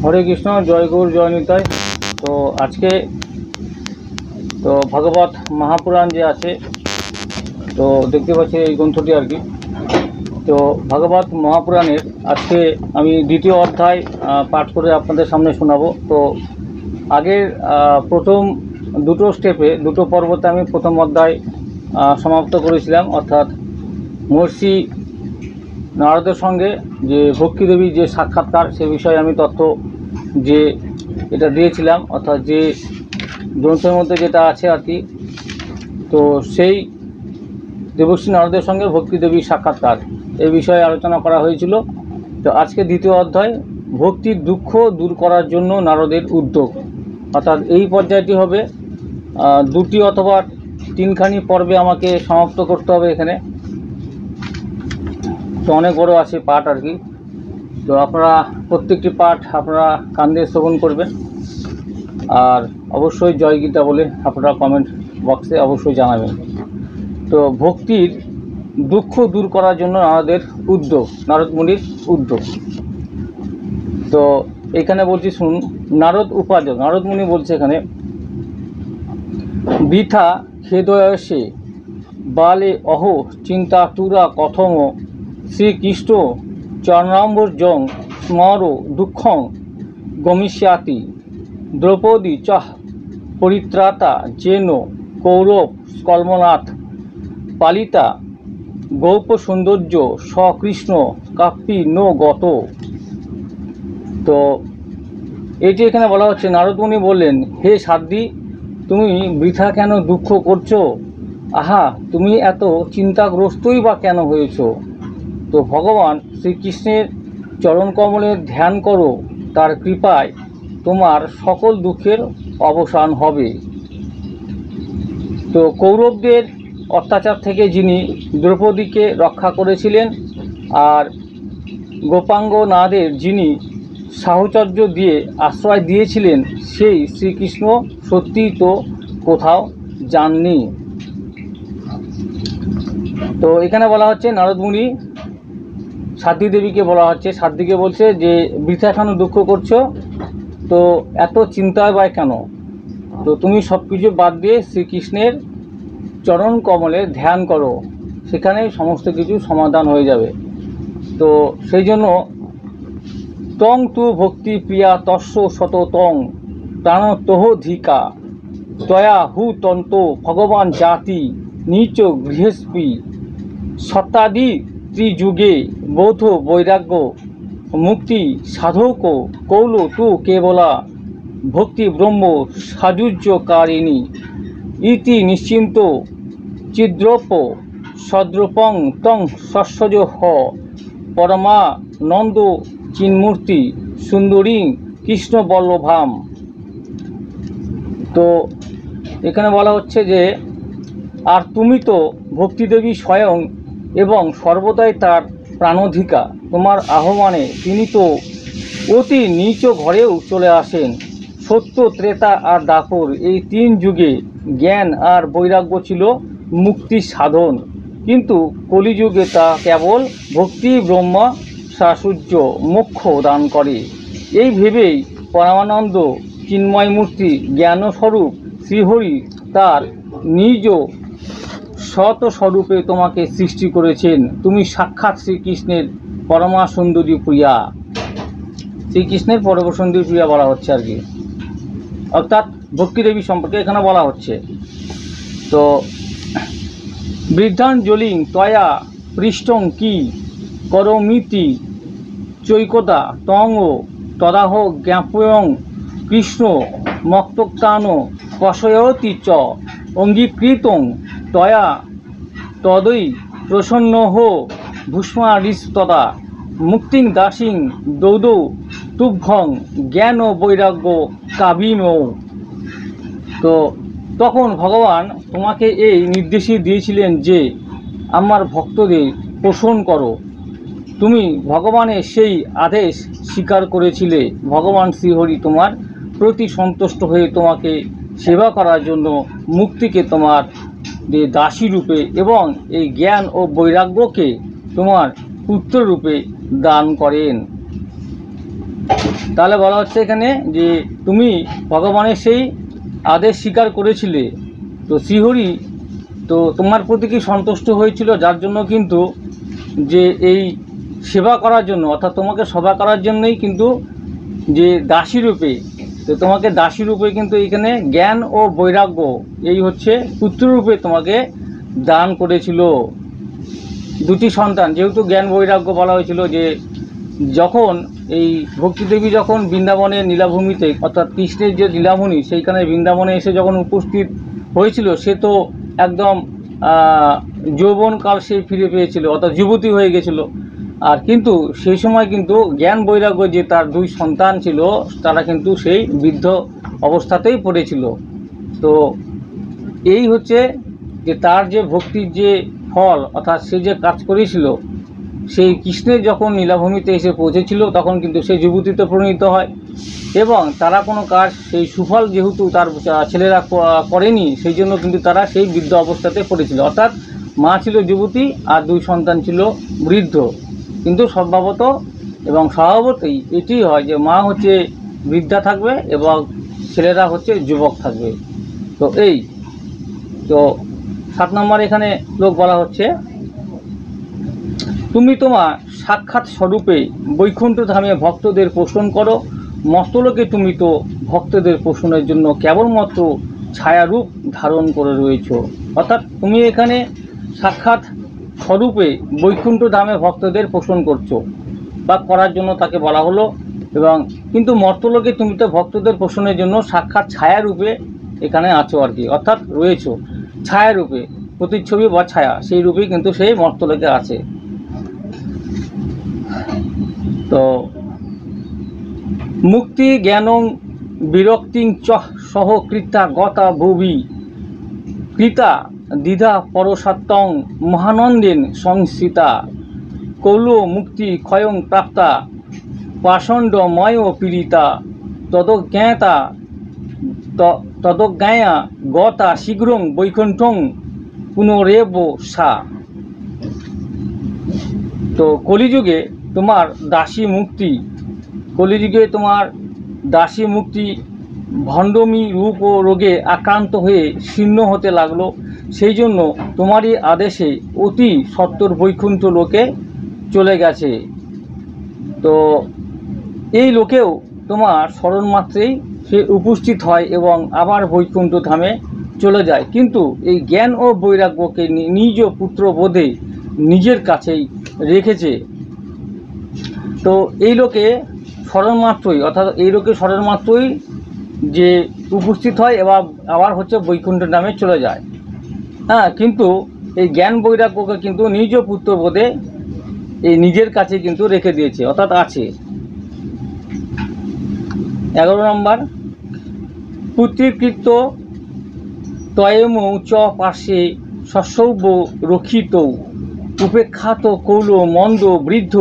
হরে কৃষ্ণ, জয় গৌর, জয় নিতাই। তো আজকে তো ভাগবত মহাপুরাণ যে আছে, তো দেখতে পাচ্ছি এই গ্রন্থটি আর কি। তো ভাগবত মহাপুরাণের আজকে আমি দ্বিতীয় অধ্যায় পাঠ করে আপনাদের সামনে শোনাবো। তো আগের প্রথম দুটো স্টেপে, দুটো পর্বতে আমি প্রথম অধ্যায় সমাপ্ত করেছিলাম, অর্থাৎ মহর্ষি নারদের সঙ্গে যে ভক্তিদেবীর যে সাক্ষাৎকার, সে বিষয়ে আমি তথ্য যে এটা দিয়েছিলাম, অর্থাৎ যে গ্রন্থের মধ্যে যেটা আছে আর কি। তো সেই দেবশ্রী নারদের সঙ্গে ভক্তিদেবীর সাক্ষাৎকার এই বিষয়ে আলোচনা করা হয়েছিল। তো আজকে দ্বিতীয় অধ্যায়, ভক্তির দুঃখ দূর করার জন্য নারদের উদ্যোগ, অর্থাৎ এই পর্যায়টি হবে দুটি অথবা তিনখানি পর্বে আমাকে সমাপ্ত করতে হবে এখানে। তো অনেক বড় আছে পাঠ আর কি। তো আপনারা প্রত্যেকটি পাঠ আপনারা কান দিয়ে শ্রবণ করবেন, আর অবশ্যই জয় গীতা বলে আপনারা কমেন্ট বক্সে অবশ্যই জানাবেন। তো ভক্তির দুঃখ দূর করার জন্য নারদের উদ্যোগ, নারদ মুনির উদ্যোগ। তো এখানে বলছি শুনুন, নারদ উপার্জন, নারদ মুনি বলছে এখানে, বৃথা খেদয়সে বালে অহ চিন্তা টুরা কথম শ্রীকৃষ্ণ চরণাম্বর্জং স্মর দুঃখং গমিষ্যাতি দ্রৌপদী চহ পরিত্রাতা যেন কৌরব স্কলমনাথ পালিতা গৌপ সৌন্দর্য সকৃষ্ণ কাপ্পি নো গত। তো এটি এখানে বলা হচ্ছে, নারদমুনি বললেন, হে সাধ্বী, তুমি বৃথা কেন দুঃখ করছো? আহা, তুমি এত চিন্তাগ্রস্তই বা কেন হয়েছ? তো ভগবান শ্রীকৃষ্ণের চরণকমলের ধ্যান করো, তার কৃপায় তোমার সকল দুঃখের অবসান হবে। তো কৌরবদের অত্যাচার থেকে যিনি দ্রৌপদীকে রক্ষা করেছিলেন, আর গোপাঙ্গনাদের যিনি সাহচর্য দিয়ে আশ্রয় দিয়েছিলেন, সেই শ্রীকৃষ্ণ সত্যিই তো কোথাও যাননি। তো এখানে বলা হচ্ছে, নারদমুনি সাধ্বী দেবীকে বলা হচ্ছে, সাধ্বীকে বলছে যে বৃথা কেন দুঃখ করছো, তো এত চিন্তায় বা কেন? তো তুমি সব কিছু বাদ দিয়ে শ্রীকৃষ্ণের চরণ কমলে ধ্যান করো, সেখানে সমস্ত কিছু সমাধান হয়ে যাবে। তো সেই জন্য তং তু ভক্তি প্রিয়া তস্য শত তং প্রাণতোহধিকা তয়া হু তন্ত ভগবান জাতি নিচ গৃহস্পী সত্যাদি ত্রিযুগে বৌদ্ধ বৈরাগ্য মুক্তি সাধক কৌল তু কেবলা ভক্তি ব্রহ্ম সাযুজ্যকারিণী ইতি নিশ্চিন্ত চিদ্রপ সদ্রূপং তং সস্যজ হ পরমানন্দ চিন্মূর্তি সুন্দরী কৃষ্ণবল্লভাম। তো এখানে বলা হচ্ছে যে, আর তুমি তো ভক্তিদেবী স্বয়ং এবং সর্বদাই তার প্রাণধিকা, তোমার আহ্বানে তিনি তো অতি নীচ ঘরেও চলে আসেন। সত্য, ত্রেতা আর দাপর এই তিন যুগে জ্ঞান আর বৈরাগ্য ছিল মুক্তির সাধন, কিন্তু কলিযুগে তা কেবল ভক্তি ব্রহ্ম সাসুর্য মোক্ষ দান করে। এই ভেবেই পরমানন্দ চিন্ময় মূর্তি জ্ঞানস্বরূপ শ্রীহরি তার নিজ সৎ স্বরূপে তোমাকে সৃষ্টি করেছেন। তুমি সাক্ষাৎ শ্রীকৃষ্ণের পরমা সুন্দরী প্রিয়া, শ্রীকৃষ্ণের পরম সুন্দরী প্রিয়া বলা হচ্ছে আর কি, অর্থাৎ ভক্তিদেবী সম্পর্কে এখানে বলা হচ্ছে। তো বৃদ্ধাঞ্জলিং তয়া পৃষ্টং কি করমিতি চৈকতা তং তদাহ জ্ঞাপয়ং কৃষ্ণ মক্তক্তান কষয়তি চ অঙ্গীকৃতং তয়া তদৈ প্রসন্ন হো ভূষ্মারিস্তদা মুক্তিং দাসিং দৌদৌ তুভ্যং জ্ঞান বৈরাগ্য কাবিনৌ। তো তখন ভগবান তোমাকে এই নির্দেশই দিয়েছিলেন যে আমার ভক্তদের পোষণ করো। তুমি ভগবানের সেই আদেশ স্বীকার করেছিলে। ভগবান শ্রীহরি তোমার প্রতি সন্তুষ্ট হয়ে তোমাকে সেবা করার জন্য মুক্তিকে তোমার যে দাসী রূপে এবং এই জ্ঞান ও বৈরাগ্যকে তোমার পুত্র রূপে দান করেন। তাহলে বলা হচ্ছে এখানে যে তুমি ভগবানের সেই আদেশ স্বীকার করেছিলে, তো শ্রীহরি তো তোমার প্রতি কি সন্তুষ্ট হয়েছিল, যার জন্য কিন্তু যে এই সেবা করার জন্য, অর্থাৎ তোমাকে সেবা করার জন্যই কিন্তু যে দাসী রূপে, তো তোমাকে দাসী রূপে কিন্তু এখানে জ্ঞান ও বৈরাগ্য এই হচ্ছে পুত্ররূপে তোমাকে দান করেছিল। দুটি সন্তান, যেহেতু জ্ঞান বৈরাগ্য বলা হয়েছিল, যে যখন এই ভক্তিদেবী যখন বৃন্দাবনের নীলাভূমিতে, অর্থাৎ কৃষ্ণের যে লীলাভূমি সেইখানে বৃন্দাবনে এসে যখন উপস্থিত হয়েছিল, সে তো একদম যৌবনকাল সে ফিরে পেয়েছিল, অর্থাৎ যুবতী হয়ে গেছিল। আর কিন্তু সেই সময় কিন্তু জ্ঞান বৈরাগ্য যে তার দুই সন্তান ছিল, তারা কিন্তু সেই বৃদ্ধ অবস্থাতেই পড়েছিল। তো এই হচ্ছে যে তার যে ভক্তির যে ফল, অর্থাৎ সে যে কাজ করেছিল, সেই কৃষ্ণের যখন নীলাভূমিতে এসে পৌঁছেছিল তখন কিন্তু সে যুবতীতে পরিণত হয়, এবং তারা কোনো কাজ সেই সুফল যেহেতু তার ছেলেরা করেনি, সেই জন্য কিন্তু তারা সেই বৃদ্ধ অবস্থাতে পড়েছিল। অর্থাৎ মা ছিল যুবতী আর দুই সন্তান ছিল বৃদ্ধ। কিন্তু স্বভাবত এবং স্বভাবতই এটি হয় যে মা হচ্ছে বৃদ্ধা থাকবে এবং ছেলেরা হচ্ছে যুবক থাকবে। তো এই তো 7 নম্বর এখানে শ্লোক বলা হচ্ছে, তুমি তোমার সাক্ষাৎ স্বরূপে বৈকুণ্ঠ ধামে ভক্তদের পোষণ করো, মস্তলোকে তুমি তো ভক্তদের পোষণের জন্য কেবলমাত্র ছায়ারূপ ধারণ করে রয়েছ। অর্থাৎ তুমি এখানে সাক্ষাৎ স্বরূপে বৈকুণ্ঠ ধামে ভক্তদের পোষণ করছো বা করার জন্য তাকে বলা হলো, এবং কিন্তু মর্তলোকে তুমি তো ভক্তদের পোষণের জন্য সাক্ষাৎ ছায়ারূপে এখানে আছো আর কি, অর্থাৎ রয়েছো ছায়ারূপে, প্রতিচ্ছবি বা ছায়া সেই রূপেই কিন্তু সেই মর্তলোকে আছে। তো মুক্তি জ্ঞানং বিরক্তিং চ সহ কৃতা গতা ভুবি কৃতা দ্বিধা পরসাত্তং মহানন্দেন সংস্থিতা কৌল মুক্তি ক্ষয়ং প্রাপ্তা পাষণ্ডময় পীড়িতা তদজ্ঞাতা তদজ্ঞায়া গতা শীঘ্রং বৈকুণ্ঠং পুনরেব সা। তো কলিযুগে তোমার দাসী মুক্তি, কলিযুগে তোমার দাসী মুক্তি ভণ্ডমী রূপ ও রোগে আক্রান্ত হয়ে শীর্ণ হতে লাগলো, সেই জন্য তোমারই আদেশে অতি সত্বর বৈকুণ্ঠ লোকে চলে গেছে। তো এই লোকেও তোমার স্মরণ মাত্রেই সে উপস্থিত হয় এবং আবার বৈকুণ্ঠ ধামে চলে যায়, কিন্তু এই জ্ঞান ও বৈরাগ্যকে নিজ পুত্র বোধে নিজের কাছেই রেখেছে। তো এই লোকে স্মরণ মাত্রই, অর্থাৎ এই লোকে স্মরণ মাত্রই যে উপস্থিত হয় এবং আবার হচ্ছে বৈকুণ্ঠ ধামে চলে যায়। হ্যাঁ, কিন্তু এই জ্ঞান বৈরাগ্যকে কিন্তু নিজ পুত্র বোধে এই নিজের কাছে কিন্তু রেখে দিয়েছে, অর্থাৎ আছে। 11 নম্বর, পুত্রীকৃত তয়েম চ পার্শ্বে সসৌব রক্ষিত উপেক্ষাত কৌল মন্দ বৃদ্ধ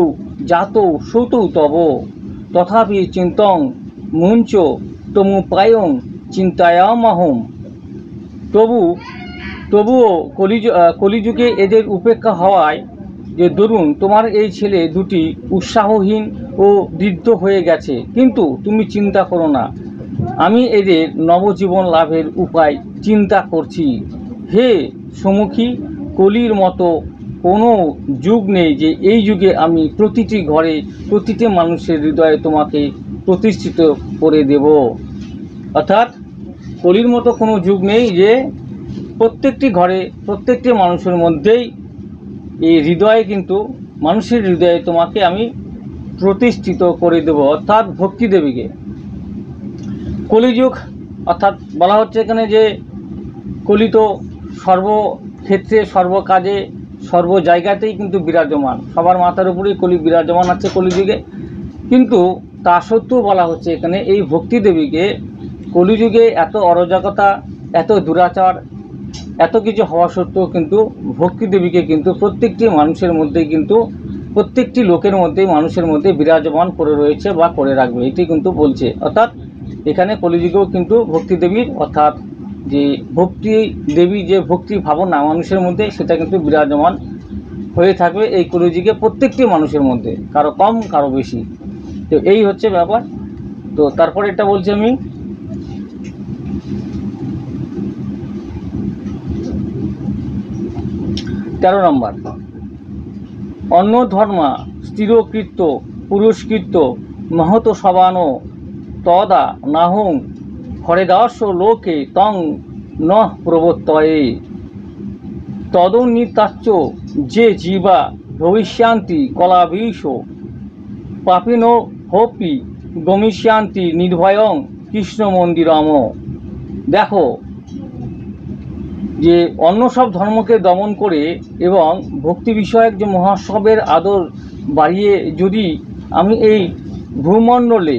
জাত সৌত তব তথাপি চিন্তং মুঞ্চ তমুপায়ং চিন্তায়ামহম। তবুও কলিযুগে এদের উপেক্ষা হওয়ায় যে দরুন তোমার এই ছেলে দুটি উৎসাহহীন ও বৃদ্ধ হয়ে গেছে, কিন্তু তুমি চিন্তা করো না, আমি এদের নবজীবন লাভের উপায় চিন্তা করছি। হে সমুখী, কলির মতো কোনো যুগ নেই যে এই যুগে আমি প্রতিটি ঘরে প্রতিটি মানুষের হৃদয়ে তোমাকে প্রতিষ্ঠিত করে দেব। অর্থাৎ কলির মতো কোনো যুগ নেই যে প্রত্যেকটি ঘরে প্রত্যেকটি মানুষের মধ্যেই এই হৃদয়ে কিন্তু মানুষের হৃদয়ে তোমাকে আমি প্রতিষ্ঠিত করে দেব, অর্থাৎ ভক্তি দেবীকে। কলিযুগ অর্থাৎ বলা হচ্ছে এখানে যে কলি তো সর্বক্ষেত্রে সর্বকাজে সর্ব জায়গাতেই কিন্তু বিরাজমান, সবার মাথার উপরেই কলি বিরাজমান আছে কলিযুগে। কিন্তু তা সত্ত্বেও বলা হচ্ছে এখানে এই ভক্তি দেবীকে কলিযুগে এত অরাজকতা, এত দুরাচার, এত কিছু হওয়া সত্ত্বেও কিন্তু ভক্তি দেবীকে কিন্তু প্রত্যেকটি মানুষের মধ্যেই কিন্তু প্রত্যেকটি লোকের মধ্যেই মানুষের মধ্যে বিরাজমান করে রয়েছে বা করে রাখবে, এটি কিন্তু বলছে। অর্থাৎ এখানে কলিযুগেও কিন্তু ভক্তি দেবীর, অর্থাৎ যে ভক্তি দেবী যে ভক্তি ভাবনা মানুষের মধ্যে, সেটা কিন্তু বিরাজমান হয়ে থাকবে এই কলিযুগে প্রত্যেকটি মানুষের মধ্যে, কারো কম কারো বেশি। তো এই হচ্ছে ব্যাপার। তো তারপরে এটা বলছি আমি, তেরো নম্বর, অন্য ধর্মা স্থিরকৃত্য পুরস্কৃত্য মহত সবান তদা নাহং হরেদাস লোকে তং ন প্রবর্তয়ে তদনিতাচ্য যে জীবা ভবিষ্যান্তি কলাবিষ পাপিন হোপি গমিষ্যান্তি নির্ভয়ং কৃষ্ণ মন্দিরম। দেখো, যে অন্য সব ধর্মকে দমন করে এবং ভক্তি বিষয়ক যে মহোৎসবের আদর বাড়িয়ে যদি আমি এই ভূমণ্ডলে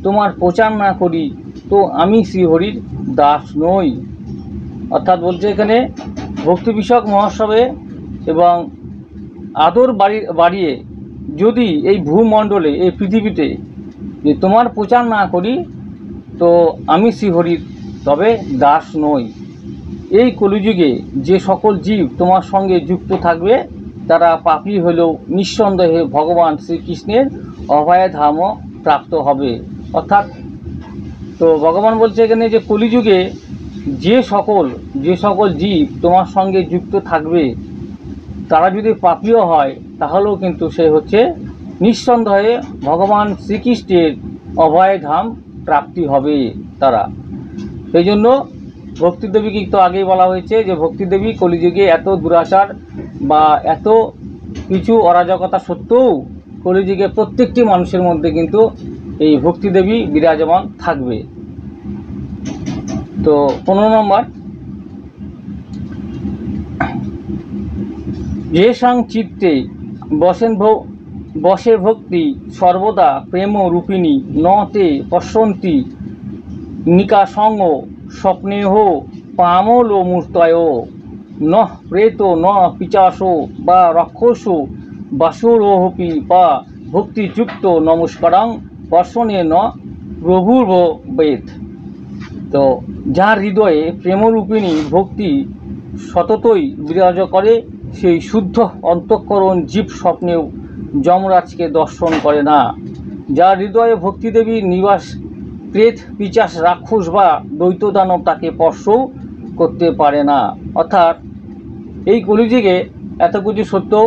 তোমার প্রচার না করি, তো আমি শ্রীহরির দাস নই। অর্থাৎ বলছে এখানে ভক্তি বিষয়ক মহোৎসবে এবং আদর বাড়িয়ে যদি এই ভূমণ্ডলে, এই পৃথিবীতে যে তোমার প্রচার না করি, তো আমি শ্রীহরির তবে দাস নই। এই কলিযুগে যে সকল জীব তোমার সঙ্গে যুক্ত থাকবে তারা পাপী হলেও নিঃসন্দেহে ভগবান শ্রীকৃষ্ণের অভয়ধাম প্রাপ্ত হবে। অর্থাৎ তো ভগবান বলছে এখানে যে কলিযুগে যে সকল জীব তোমার সঙ্গে যুক্ত থাকবে তারা যদি পাপীও হয়, তাহলেও কিন্তু সে হচ্ছে নিঃসন্দেহে ভগবান শ্রীকৃষ্ণের অভয়ধাম প্রাপ্তি হবে তারা। সেই জন্য ভক্তিদেবীকে তো আগেই বলা হয়েছে যে ভক্তিদেবী কলিযুগে এত দুরাচার বা এত কিছু অরাজকতা সত্ত্বেও কলিযুগে প্রত্যেকটি মানুষের মধ্যে কিন্তু এই ভক্তিদেবী বিরাজমান থাকবে। তো 15 নম্বর, যে সং চিত্তে বসে ভক্তি সর্বদা প্রেম রূপিণী ন তে পশ্যন্তি নিকাসঙ্গ স্বপ্নেহ পামল মূর্তয় ন প্রেত ন পিচাসো বা রক্ষস বাসুরোহপি বা ভক্তিযুক্ত নমস্কারং পর্শনে ন প্রভুর্ভ বেদ। তো যার হৃদয়ে প্রেমরূপিণী ভক্তি সততই বিরাজ করে, সেই শুদ্ধ অন্তঃকরণ জীব স্বপ্নেও যমরাজকে দর্শন করে না। যার হৃদয়ে ভক্তিদেবীর নিবাস প্রেত পিচাস রাক্ষস বা দৈত্য দানব তাকে স্পর্শও করতে পারে না। অর্থাৎ এই কলিযুগে এত কিছু সত্ত্বেও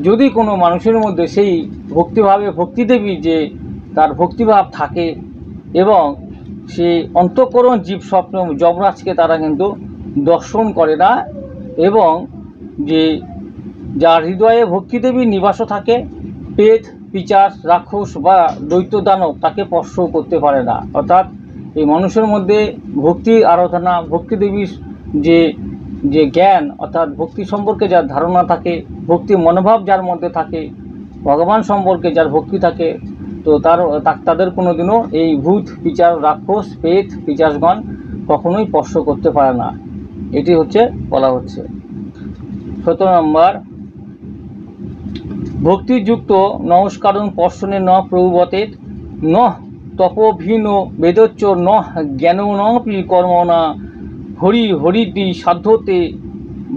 যদি কোনো মানুষের মধ্যে সেই ভক্তিভাবে ভক্তিদেবী যে তার ভক্তিভাব থাকে এবং সে অন্তঃকরণ জীব স্বপ্ন যমরাজকে তারা কিন্তু দর্শন করে না, এবং যে যার হৃদয়ে ভক্তিদেবীর নিবাসও থাকে প্রেত পিচাস রাক্ষস বা দৈত্য দানব তাকে স্পর্শ করতে পারে না। অর্থাৎ এই মানুষের মধ্যে ভক্তি আরাধনা ভক্তিদেবীর যে যে জ্ঞান অর্থাৎ ভক্তি সম্পর্কে যার ধারণা থাকে, ভক্তি মনোভাব যার মধ্যে থাকে, ভগবান সম্পর্কে যার ভক্তি থাকে, তো তাদের কোনোদিনও এই ভূত পিচাস রাক্ষস প্রেত পিচাসগণ কখনোই স্পর্শ করতে পারে না। এটি হচ্ছে বলা হচ্ছে। 17 নম্বর, ভক্তিযুক্ত নমস্কারং পর্শনে ন প্রভুবতের ন তপোভিন বেদোচ্চ ন জ্ঞাননপি কর্মণা হরিদি সাধ্যতে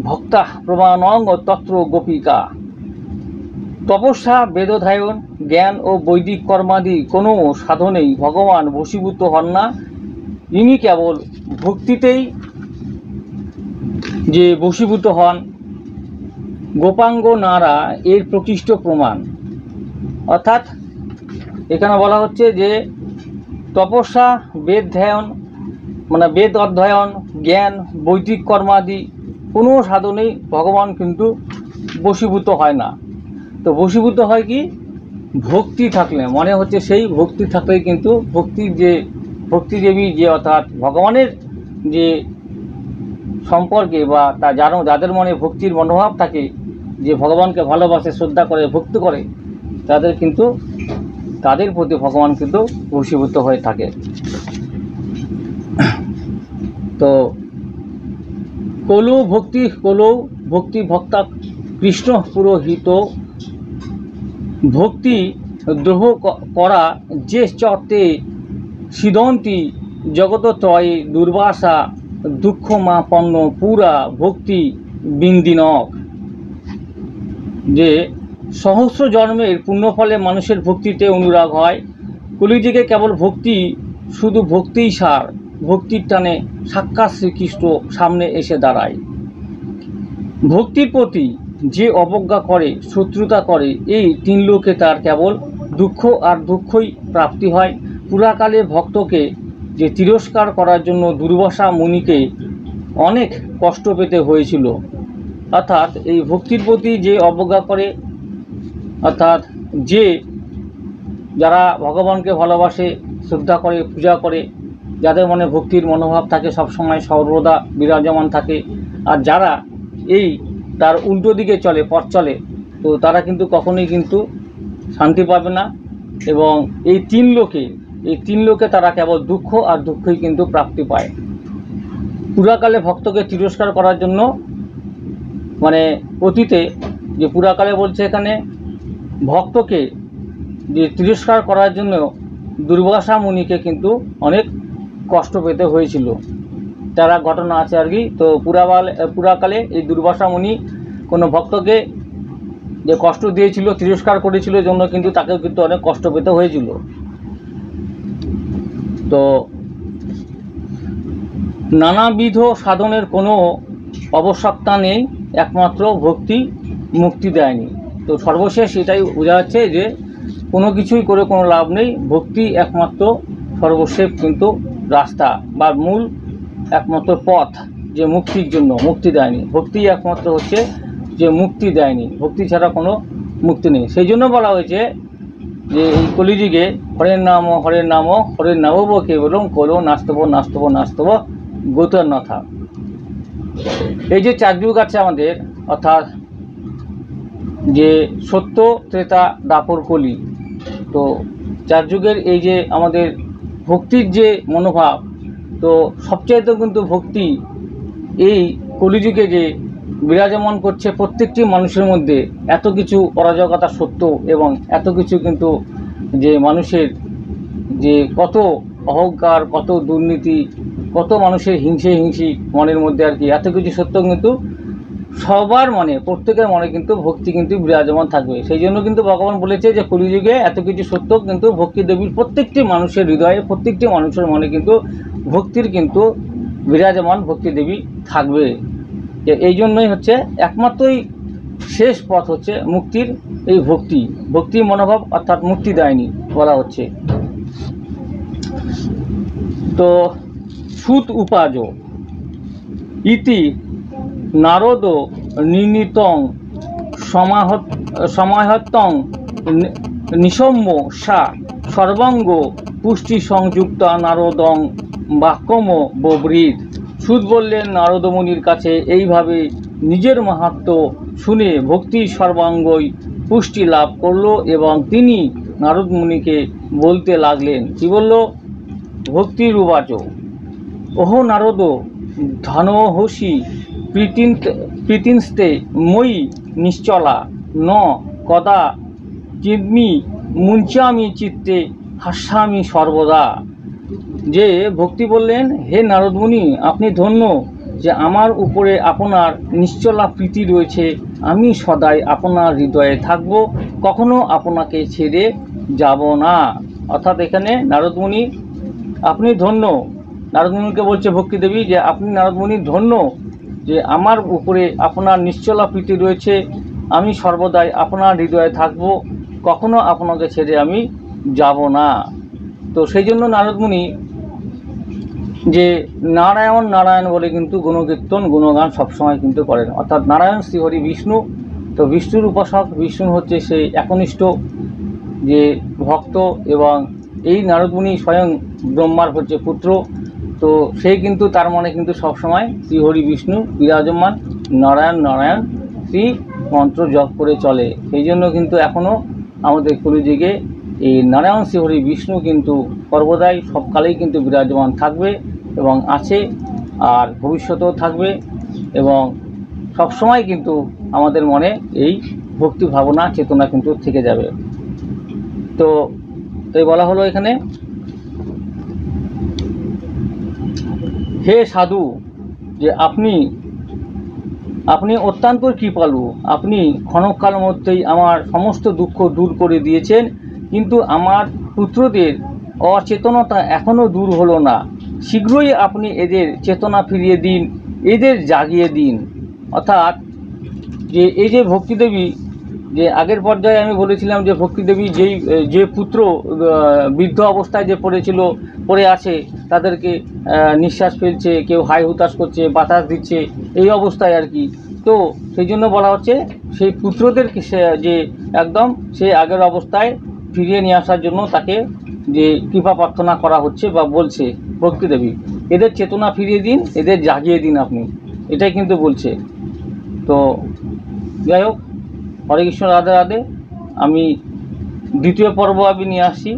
ভক্তা প্রমাণং তত্র গোপিকা। তপস্যা বেদধায়ন জ্ঞান ও বৈদিক কর্মাদি কোনো সাধনেই ভগবান বশীভূত হন না। ইনি কেবল ভক্তিতেই যে বশীভূত হন। গোপাঙ্গ নারা এর প্রকৃষ্ট প্রমাণ। অর্থাৎ এখানে বলা হচ্ছে যে তপস্যা বেদ ধ্যান মানে বেদ অধ্যয়ন জ্ঞান বৈদিক কর্মাদি কোনো সাধনেই ভগবান কিন্তু বশীভূত হয় না। তো বশীভূত হয় কি? ভক্তি থাকলে, মনে হচ্ছে সেই ভক্তি থাকলেই কিন্তু ভক্তিদেবী যে অর্থাৎ ভগবানের যে সম্পর্কে বা যাদের মনে ভক্তির মনোভাব থাকে, যে ভগবানকে ভালোবাসে শ্রদ্ধা করে ভক্তি করে, তাদের প্রতি ভগবান কিন্তু বশীভূত হয়ে থাকে। তো কলৌ ভক্তি ভক্তা কৃষ্ণ পুরোহিত ভক্তি দ্রোহ করা যে চতে সিদন্তি জগতত্রয়ে দুর্বাসা দুঃখমাপন্ন পুরা ভক্তি বিন্দিনক। যে সহস্র জন্মের পুণ্যফলে মানুষের ভক্তিতে অনুরাগ হয়, কলিযুগে কেবল ভক্তি, শুধু ভক্তিই সার। ভক্তির টানে সাক্ষাৎ শ্রীকৃষ্ণ সামনে এসে দাঁড়ায়। ভক্তির প্রতি যে অবজ্ঞা করে, শত্রুতা করে, এই তিন লোকে তার কেবল দুঃখ আর দুঃখই প্রাপ্তি হয়। পুরাকালে ভক্তকে যে তিরস্কার করার জন্য দুর্বাসা মুনিকে অনেক কষ্ট পেতে হয়েছিল। অর্থাৎ এই ভক্তির প্রতি যে অবজ্ঞা করে, অর্থাৎ যারা ভগবানকে ভালোবাসে, শ্রদ্ধা করে, পূজা করে, যাদের মনে ভক্তির মনোভাব থাকে, সবসময় সর্বদা বিরাজমান থাকে, আর যারা এই তার উল্টো দিকে চলে, পথ চলে, তো তারা কিন্তু কখনোই কিন্তু শান্তি পাবে না। এবং এই তিন লোকে তারা কেবল দুঃখ আর দুঃখই কিন্তু প্রাপ্তি পায়। পুরাকালে ভক্তকে তিরস্কার করার জন্য, মানে অতীতে যে পুরাকালে বলছে এখানে, ভক্তকে যে তিরস্কার করার জন্য দুর্বাসা মুনিকে কিন্তু অনেক কষ্ট পেতে হয়েছিল। তারা ঘটনা আছে আর কি। তো পুরাকালে এই দুর্বাসা মুনি কোনো ভক্তকে যে কষ্ট দিয়েছিল, তিরস্কার করেছিল জন্য কিন্তু তাকেও কিন্তু অনেক কষ্ট পেতে হয়েছিল। তো নানাবিধ সাধনের কোনো আবশ্যকতা নেই, একমাত্র ভক্তি মুক্তি দেয়নি। তো সর্বশেষ এটাই বোঝা যাচ্ছে যে কোনো কিছুই করে কোনো লাভ নেই, ভক্তি একমাত্র সর্বশেষ কিন্তু রাস্তা বা মূল একমাত্র পথ, যে মুক্তির জন্য, মুক্তি দেয়নি। ভক্তি একমাত্র হচ্ছে যে মুক্তি দেয়নি, ভক্তি ছাড়া কোনো মুক্তি নেই। সেই জন্য বলা হয়েছে যে এই কলিযুগে হরের নাম হরের নামব কেবলম কলো নাস্তব নাস্তব নাস্তব গৌতরনাথা। এই যে চার যুগ আছে আমাদের, অর্থাৎ যে সত্য, ত্রেতা, দ্বাপর, কলি, তো চার যুগের এই যে আমাদের ভক্তির যে মনোভাব, তো সবচাইতে কিন্তু ভক্তি এই কলিযুগে যে বিরাজমান করছে প্রত্যেকটি মানুষের মধ্যে। এত কিছু অরাজকতা সত্য এবং এত কিছু কিন্তু যে মানুষের যে কত অহংকার, কত দুর্নীতি, কত মানুষের হিংসি মনের মধ্যে আর কি, এত কিছু সত্য কিন্তু সবার মনে, প্রত্যেকের মনে কিন্তু ভক্তি কিন্তু বিরাজমান থাকবে। সেই জন্য কিন্তু ভগবান বলেছে যে কলিযুগে এত কিছু সত্য কিন্তু ভক্তি দেবীর প্রত্যেকটি মানুষের হৃদয়ে, প্রত্যেকটি মানুষের মনে কিন্তু ভক্তির কিন্তু বিরাজমান ভক্তি দেবী থাকবে। এই জন্যই হচ্ছে একমাত্রই শেষ পথ হচ্ছে মুক্তির এই ভক্তির মনোভাব, অর্থাৎ মুক্তি দেয়নি বলা হচ্ছে। তো সুত উপাজ ইতি নারদ নির্ণীতং সমাহত্যং নিসম্য সা সর্বাঙ্গ পুষ্টি সংযুক্ত নারদং বাক্যম বব্রীত। সুত বললেন নারদ মুনির কাছে এইভাবে নিজের মাহাত্ম্য শুনে ভক্তির সর্বাঙ্গই পুষ্টি লাভ করলো এবং তিনি নারদ মুনিকে বলতে লাগলেন। কি বলল? ভক্তির উবাচ ওহ নারদ ধনহসি প্রীতিস্তে মই নিশ্চলা ন কদা চিদ্মি মুঞ্চামি চিত্তে হাস্যামি সর্বদা। যে ভক্তি বললেন, হে নারদমুনি, আপনি ধন্য যে আমার উপরে আপনার নিশ্চলা প্রীতি রয়েছে। আমি সদাই আপনার হৃদয়ে থাকব, কখনো আপনাকে ছেড়ে যাব না। অর্থাৎ এখানে নারদমুনি আপনি ধন্য, নারদমুনিকে বলছে ভক্তি দেবী যে আপনি নারদমুনি ধন্য যে আমার উপরে আপনার নিশ্চলা প্রীতি রয়েছে, আমি সর্বদাই আপনার হৃদয়ে থাকব, কখনো আপনাকে ছেড়ে আমি যাব না। তো সেই জন্য নারদমুনি যে নারায়ণ নারায়ণ বলে কিন্তু গুণকীর্তন গুণগান সবসময় কিন্তু করেন। অর্থাৎ নারায়ণ শ্রীহরি বিষ্ণু, তো বিষ্ণুর উপাসক, বিষ্ণু হচ্ছে সেই একনিষ্ঠ যে ভক্ত, এবং এই নারদমুনি স্বয়ং ব্রহ্মার হচ্ছে পুত্র। তো সেই কিন্তু তার মনে কিন্তু সবসময় শ্রীহরি বিষ্ণু বিরাজমান, নারায়ণ নারায়ণ শ্রী মন্ত্র জপ করে চলে। সেই জন্য কিন্তু এখনও আমাদের কলিযুগে এই নারায়ণ শ্রীহরি বিষ্ণু কিন্তু সর্বদাই সবকালেই কিন্তু বিরাজমান থাকবে এবং আছে, আর ভবিষ্যতেও থাকবে, এবং সবসময় কিন্তু আমাদের মনে এই ভক্তি ভাবনা চেতনা কিন্তু থেকে যাবে। তো এই বলা হলো এখানে, হে সাধু, যে আপনি অত্যন্ত কৃপালু, আপনি ক্ষণকালের মধ্যেই আমার সমস্ত দুঃখ দূর করে দিয়েছেন, কিন্তু আমার পুত্রদের অচেতনতা এখনও দূর হলো না, শীঘ্রই আপনি এদের চেতনা ফিরিয়ে দিন, এদের জাগিয়ে দিন। অর্থাৎ যে এই যে ভক্তিদেবী, যে আগের পর্যায়ে আমি বলেছিলাম যে ভক্তিদেবী যে পুত্র বৃদ্ধ অবস্থায় যে পড়ে আছে, তাদেরকে নিঃশ্বাস ফেলছে, কেউ হাই হুতাশ করছে, বাতাস দিচ্ছে, এই অবস্থায় আর কি। তো সেই জন্য বলা হচ্ছে সেই পুত্রদেরকে যে একদম সে আগের অবস্থায় ফিরিয়ে নিয়ে আসার জন্য তাকে যে কৃপা প্রার্থনা করা হচ্ছে বা বলছে ভক্তিদেবী, এদের চেতনা ফিরিয়ে দিন, এদের জাগিয়ে দিন আপনি, এটাই কিন্তু বলছে। তো যাই হোক, হরে কৃষ্ণ, রাধে রাধে। আমি দ্বিতীয় পর্ব আমি নিয়ে আসছি,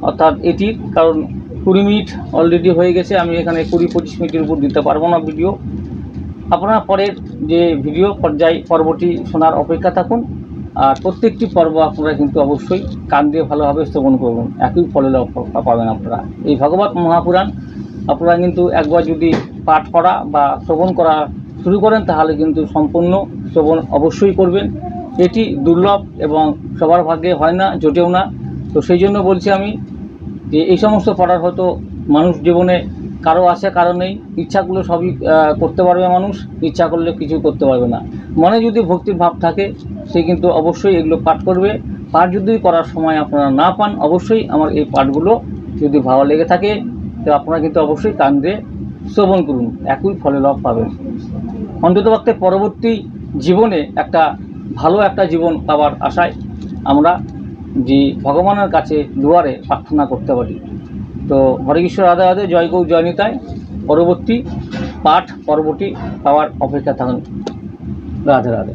অর্থাৎ এটির কারণ 20 মিনিট অলরেডি হয়ে গেছে, আমি এখানে 20-25 মিনিটের উপর দিতে পারবো না ভিডিও। আপনারা পরের যে ভিডিও পর্বটি শোনার অপেক্ষা থাকুন। আর প্রত্যেকটি পর্ব আপনারা কিন্তু অবশ্যই কান দিয়ে ভালোভাবে শ্রবণ করুন, একই ফলের পাবেন আপনারা। এই ভগবত মহাপুরাণ আপনারা কিন্তু একবার যদি পাঠ করা বা শ্রবণ করা শুরু করেন, তাহলে কিন্তু সম্পূর্ণ শ্রবণ অবশ্যই করবেন। এটি দুর্লভ এবং সবার ভাগ্যে হয় না, জোটেও না। তো সেই জন্য বলছি আমি যে এই সমস্ত পড়ার হয়তো মানুষ জীবনে কারো আছে, কারো নেই। ইচ্ছা করলে সবই করতে পারবে মানুষ, ইচ্ছা করলে কিছু করতে পারবে না। মনে যদি ভক্তির ভাব থাকে, সে কিন্তু অবশ্যই এগুলো পাঠ করবে। পাঠ যদি করার সময় আপনারা না পান, অবশ্যই আমার এই পাঠগুলো যদি ভালো লেগে থাকে, তো আপনারা কিন্তু অবশ্যই কান দিয়ে শ্রবণ করুন, একই ফলের লাভ পাবেন। অন্ততপক্ষে পরবর্তী জীবনে একটা ভালো একটা জীবন পাওয়ার আশায় আমরা যে ভগবানের কাছে দুয়ারে প্রার্থনা করতে পারি। তো হরে কৃষ্ণ, রাধে রাধে, জয় গৌ জয় নিতাই। পরবর্তী পর্বটি পাওয়ার অপেক্ষা থাকুন। রাধে রাধে।